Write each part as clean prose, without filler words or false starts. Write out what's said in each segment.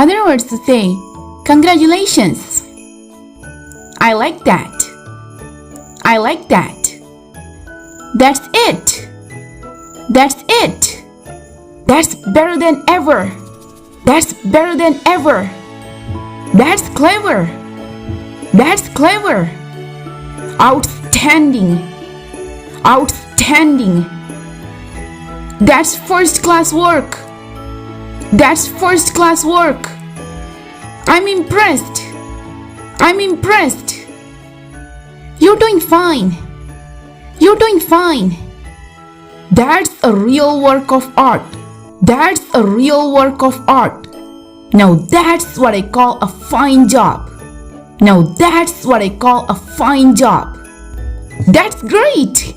Other words to say, congratulations. I like that. I like that. That's it. That's it. That's better than ever. That's better than ever. That's clever. That's clever. Outstanding. Outstanding. That's first class work. That's first class work. I'm impressed. I'm impressed. You're doing fine. You're doing fine. That's a real work of art. That's a real work of art. Now that's what I call a fine job. Now that's what I call a fine job. That's great.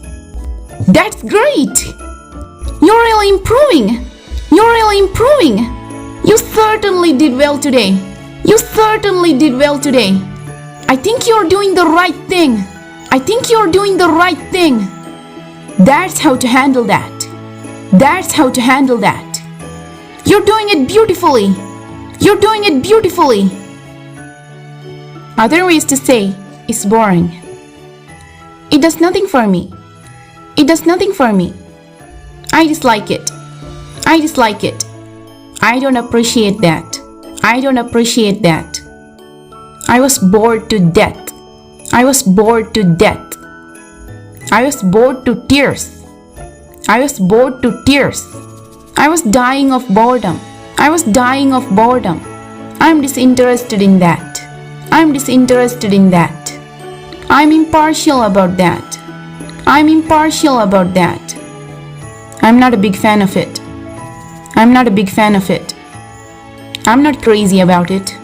That's great. You're really improving. You're really improving. You certainly did well today. You certainly did well today. I think you're doing the right thing. I think you're doing the right thing. That's how to handle that. That's how to handle that. You're doing it beautifully. You're doing it beautifully. Other ways to say is boring. It does nothing for me. It does nothing for me. I dislike it. I dislike it. I don't appreciate that. I don't appreciate that. I was bored to death. I was bored to death. I was bored to tears. I was bored to tears. I was dying of boredom. I was dying of boredom. I'm disinterested in that. I'm disinterested in that. I'm impartial about that. I'm impartial about that. I'm not a big fan of it. I'm not a big fan of it. I'm not crazy about it.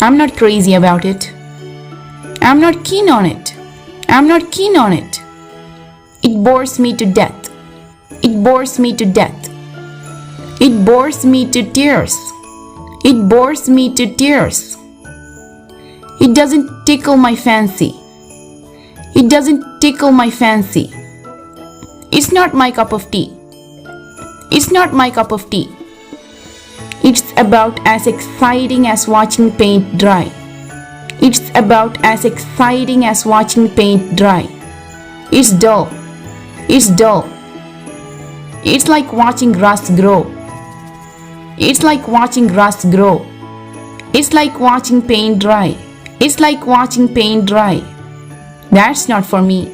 I'm not crazy about it. I'm not keen on it. I'm not keen on it. It bores me to death. It bores me to death. It bores me to tears. It bores me to tears. It doesn't tickle my fancy. It doesn't tickle my fancy. It's not my cup of tea. It's not my cup of tea. It's about as exciting as watching paint dry. It's about as exciting as watching paint dry. It's dull. It's dull. It's like watching grass grow. It's like watching grass grow. It's like watching paint dry. It's like watching paint dry. That's not for me.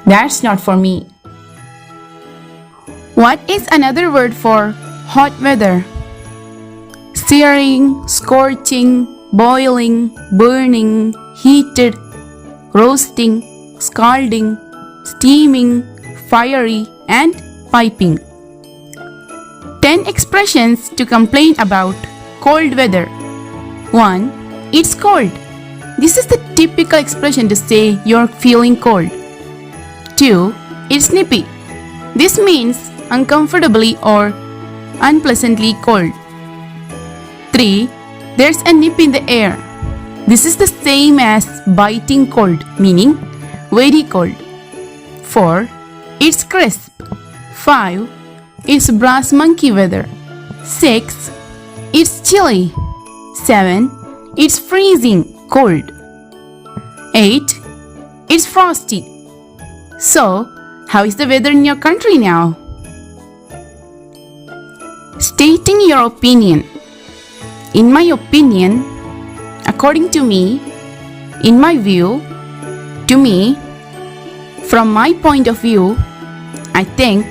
That's not for me. What is another word for hot weather? Searing, scorching, boiling, burning, heated, roasting, scalding, steaming, fiery, and piping. 10 expressions to complain about cold weather. 1. It's cold. This is the typical expression to say you're feeling cold. 2. It's nippy. This means uncomfortably or unpleasantly cold. 3. There's a nip in the air. This is the same as biting cold, meaning very cold. 4. It's crisp. 5. It's brass monkey weather. 6. It's chilly. 7. It's freezing cold. 8. It's frosty. So, how is the weather in your country now? Stating your opinion. In my opinion, according to me, in my view, to me, from my point of view, I think,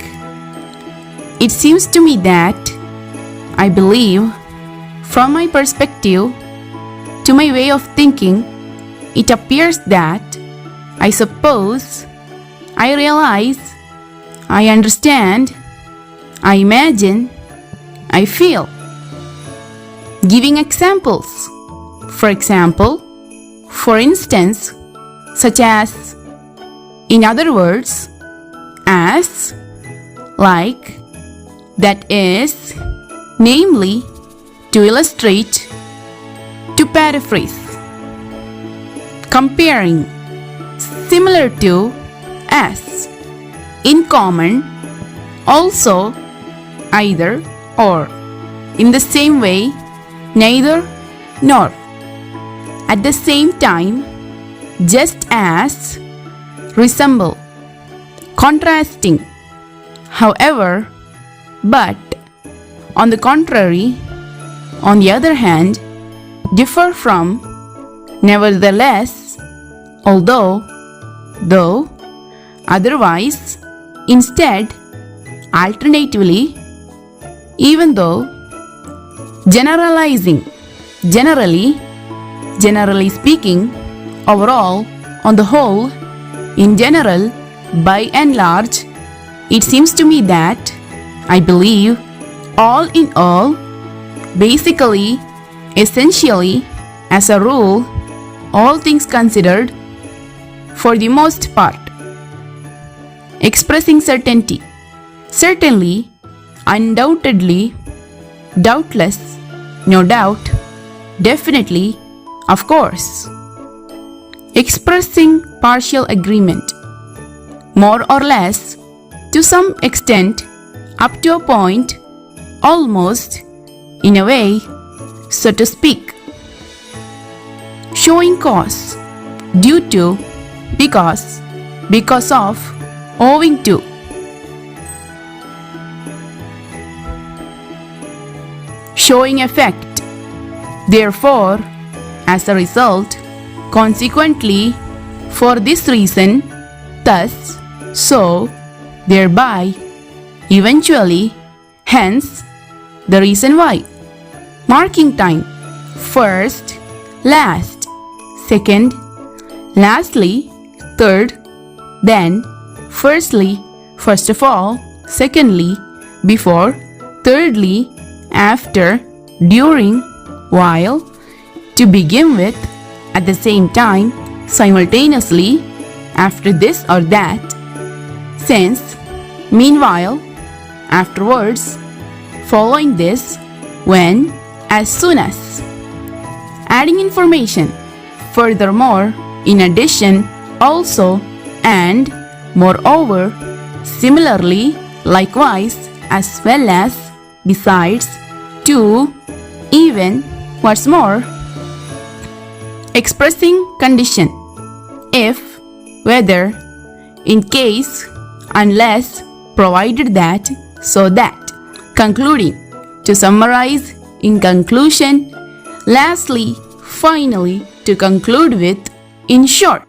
it seems to me that, I believe, from my perspective, to my way of thinking, it appears that, I suppose, I realize, I understand, I imagine, I feel. Giving examples. For example, for instance, such as, in other words, as, like, that is, namely, to illustrate, to paraphrase. Comparing. Similar to, as, in common, also, either, or. In the same way, neither nor. At the same time, just as, resemble, contrasting, however, but, on the contrary, on the other hand, differ from, nevertheless, although, though, otherwise, instead, alternatively, even though, generalizing, generally, generally speaking, overall, on the whole, in general, by and large, it seems to me that, I believe, all in all, basically, essentially, as a rule, all things considered, for the most part, expressing certainty, certainly, undoubtedly, doubtless, no doubt, definitely, of course. Expressing partial agreement, more or less, to some extent, up to a point, almost, in a way, so to speak. Showing cause, due to, because of, owing to. Showing effect, therefore, as a result, consequently, for this reason, thus, so, thereby, eventually, hence, the reason why. Marking time, first, last, second, lastly, third, then, firstly, first of all, secondly, before, thirdly, after, during, while, to begin with, at the same time, simultaneously, after this or that, since, meanwhile, afterwards, following this, when, as soon as. Adding information, furthermore, in addition, also, and, moreover, similarly, likewise, as well as, besides, to, even, what's more. Expressing condition, if, whether, in case, unless, provided that, so that. Concluding, to summarize, in conclusion, lastly, finally, to conclude with, in short.